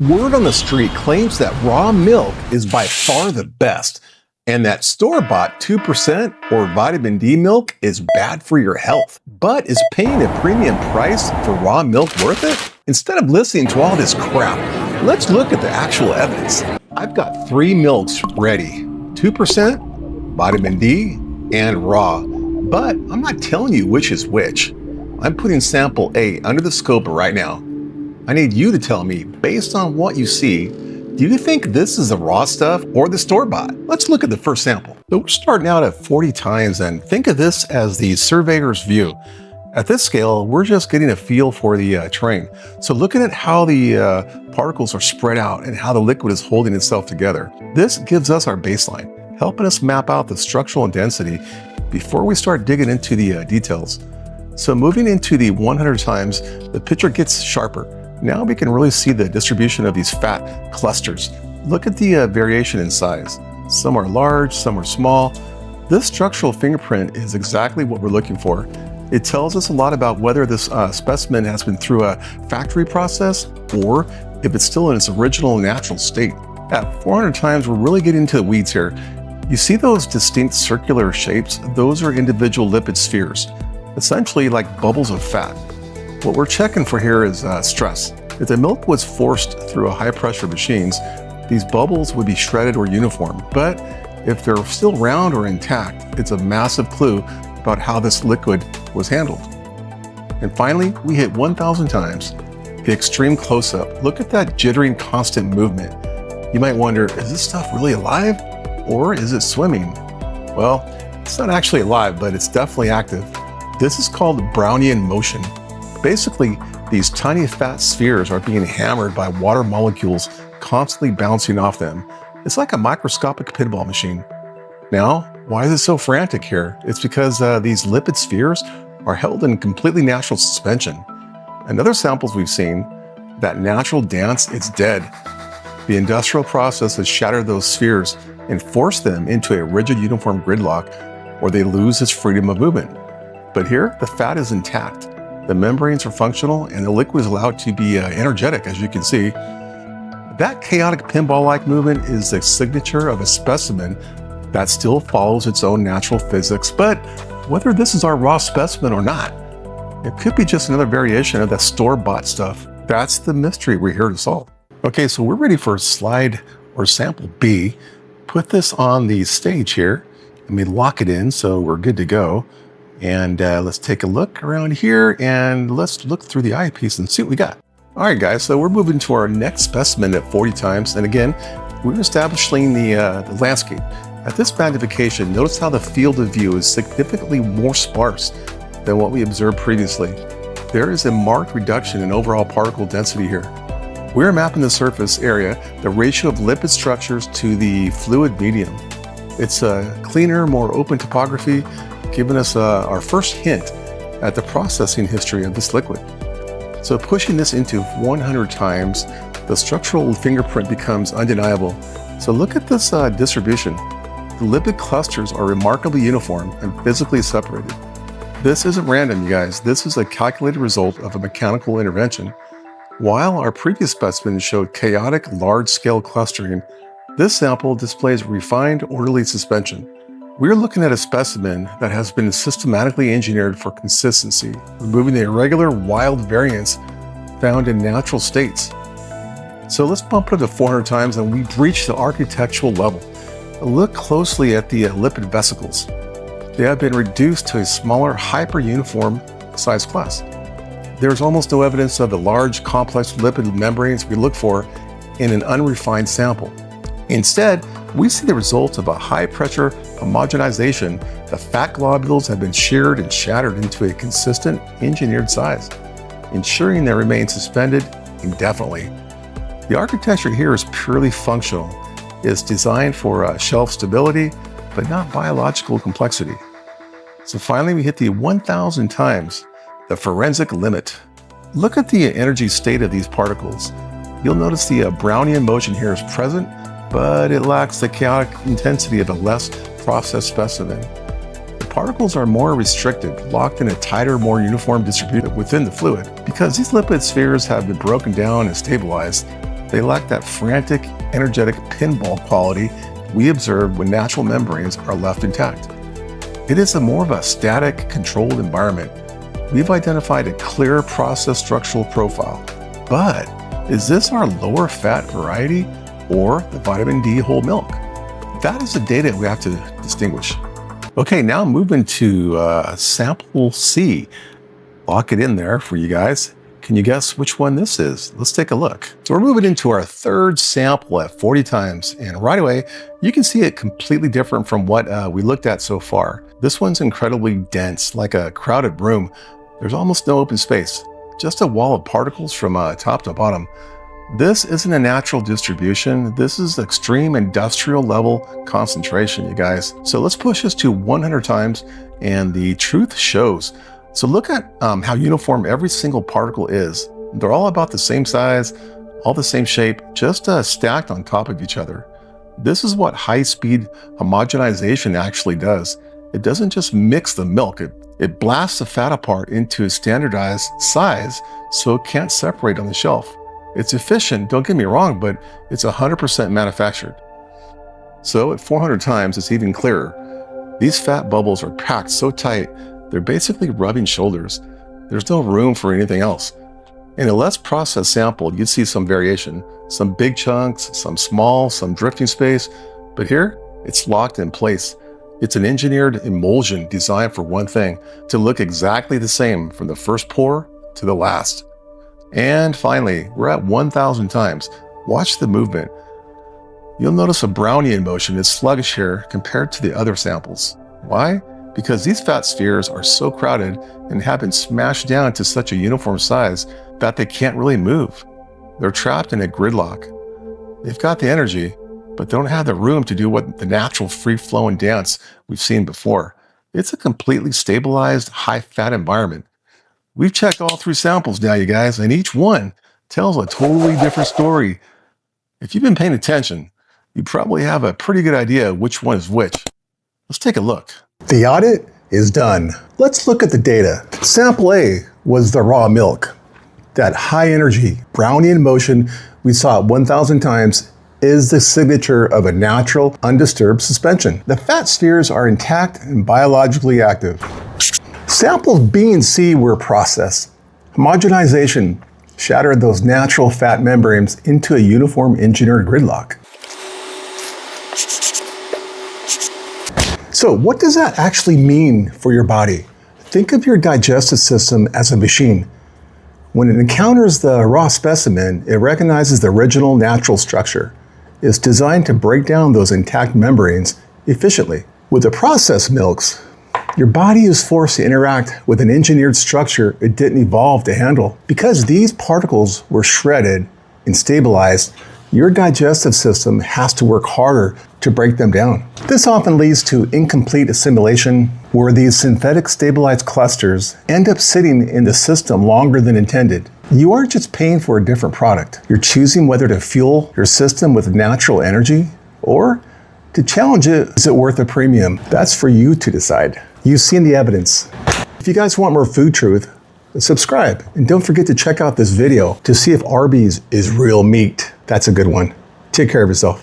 Word on the street claims that raw milk is by far the best, and that store-bought 2% or vitamin D milk is bad for your health. But is paying a premium price for raw milk worth it? Instead of listening to all this crap, let's look at the actual evidence. I've got 3 milks ready: 2%, vitamin D, and raw. But I'm not telling you which is which. I'm putting sample A under the scope right now. I need you to tell me, based on what you see, do you think this is the raw stuff or the store-bought? Let's look at the first sample. So we're starting out at 40 times, and think of this as the surveyor's view. At this scale, we're just getting a feel for the terrain. So looking at how the particles are spread out and how the liquid is holding itself together, this gives us our baseline, helping us map out the structural density before we start digging into the details. So moving into the 100 times, the picture gets sharper. Now we can really see the distribution of these fat clusters. Look at the variation in size. Some are large, some are small. This structural fingerprint is exactly what we're looking for. It tells us a lot about whether this specimen has been through a factory process or if it's still in its original natural state. At 400 times, we're really getting into the weeds here. You see those distinct circular shapes? Those are individual lipid spheres, essentially like bubbles of fat. What we're checking for here is stress. If the milk was forced through a high pressure machines, these bubbles would be shredded or uniform. But if they're still round or intact, it's a massive clue about how this liquid was handled. And finally, we hit 1,000 times. The extreme close-up. Look at that jittering constant movement. You might wonder, is this stuff really alive or is it swimming? Well, it's not actually alive, but it's definitely active. This is called Brownian motion. Basically, these tiny fat spheres are being hammered by water molecules constantly bouncing off them. It's like a microscopic pinball machine. Now, why is it so frantic here? It's because these lipid spheres are held in completely natural suspension. In other samples we've seen, that natural dance, it's dead. The industrial process has shattered those spheres and forced them into a rigid uniform gridlock, or they lose its freedom of movement. But here, the fat is intact. The membranes are functional and the liquid is allowed to be energetic, as you can see. That chaotic pinball-like movement is the signature of a specimen that still follows its own natural physics. But whether this is our raw specimen or not, it could be just another variation of that store-bought stuff. That's the mystery we're here to solve. Okay, so we're ready for slide or sample B. Put this on the stage here. Let me lock it in so we're good to go. And let's take a look around here and let's look through the eyepiece and see what we got. All right, guys, so we're moving to our next specimen at 40 times. And again, we're establishing the landscape. At this magnification, notice how the field of view is significantly more sparse than what we observed previously. There is a marked reduction in overall particle density here. We're mapping the surface area, the ratio of lipid structures to the fluid medium. It's a cleaner, more open topography, giving us our first hint at the processing history of this liquid. So pushing this into 100 times, the structural fingerprint becomes undeniable. So look at this distribution. The lipid clusters are remarkably uniform and physically separated. This isn't random, you guys. This is a calculated result of a mechanical intervention. While our previous specimen showed chaotic, large-scale clustering, this sample displays refined, orderly suspension. We're looking at a specimen that has been systematically engineered for consistency, removing the irregular, wild variants found in natural states. So let's bump it to 400 times and we've reached the architectural level. Look closely at the lipid vesicles. They have been reduced to a smaller, hyper-uniform size class. There's almost no evidence of the large, complex lipid membranes we look for in an unrefined sample. Instead, we see the results of a high-pressure homogenization. The fat globules have been sheared and shattered into a consistent, engineered size, ensuring they remain suspended indefinitely. The architecture here is purely functional. It's designed for shelf stability, but not biological complexity. So finally, we hit the 1,000 times, the forensic limit. Look at the energy state of these particles. You'll notice the Brownian motion here is present, but it lacks the chaotic intensity of a less processed specimen. The particles are more restricted, locked in a tighter, more uniform distribution within the fluid. Because these lipid spheres have been broken down and stabilized, They lack that frantic, energetic pinball quality we observe when natural membranes are left intact. It is more of a static, controlled environment. We've identified a clear process structural profile. But is this our lower fat variety or the vitamin D whole milk? That is the data we have to distinguish. Okay, now moving to sample C. Lock it in there for you guys. Can you guess which one this is? Let's take a look. So we're moving into our third sample at 40 times, and right away, you can see it completely different from what we looked at so far. This one's incredibly dense, like a crowded room. There's almost no open space, just a wall of particles from top to bottom. This isn't a natural distribution. This is extreme industrial level concentration, you guys. So let's push this to 100 times, and the truth shows. So look at how uniform every single particle is. They're all about the same size, all the same shape, just stacked on top of each other. This is what high-speed homogenization actually does. It doesn't just mix the milk, it blasts the fat apart into a standardized size so it can't separate on the shelf. It's efficient, don't get me wrong, but it's 100% manufactured. So at 400 times, it's even clearer. These fat bubbles are packed so tight, they're basically rubbing shoulders. There's no room for anything else. In a less processed sample, you'd see some variation, some big chunks, some small, some drifting space, but here, it's locked in place. It's an engineered emulsion designed for one thing, to look exactly the same from the first pour to the last. And finally, we're at 1,000 times. Watch the movement. You'll notice a Brownian motion is sluggish here compared to the other samples. Why? Because these fat spheres are so crowded and have been smashed down to such a uniform size that they can't really move. They're trapped in a gridlock. They've got the energy, but don't have the room to do what the natural free-flowing dance we've seen before. It's a completely stabilized, high-fat environment. We've checked all 3 samples now, you guys, and each one tells a totally different story. If you've been paying attention, you probably have a pretty good idea which one is which. Let's take a look. The audit is done. Let's look at the data. Sample A was the raw milk. That high-energy Brownian motion we saw 1,000 times is the signature of a natural, undisturbed suspension. The fat spheres are intact and biologically active. Samples B and C were processed. Homogenization shattered those natural fat membranes into a uniform engineered gridlock. So what does that actually mean for your body? Think of your digestive system as a machine. When it encounters the raw specimen, it recognizes the original natural structure. It's designed to break down those intact membranes efficiently. With the processed milks, your body is forced to interact with an engineered structure it didn't evolve to handle. Because these particles were shredded and stabilized, your digestive system has to work harder to break them down. This often leads to incomplete assimilation, where these synthetic stabilized clusters end up sitting in the system longer than intended. You aren't just paying for a different product. You're choosing whether to fuel your system with natural energy or to challenge it. Is it worth a premium? That's for you to decide. You've seen the evidence. If you guys want more food truth, subscribe. And don't forget to check out this video to see if Arby's is real meat. That's a good one. Take care of yourself.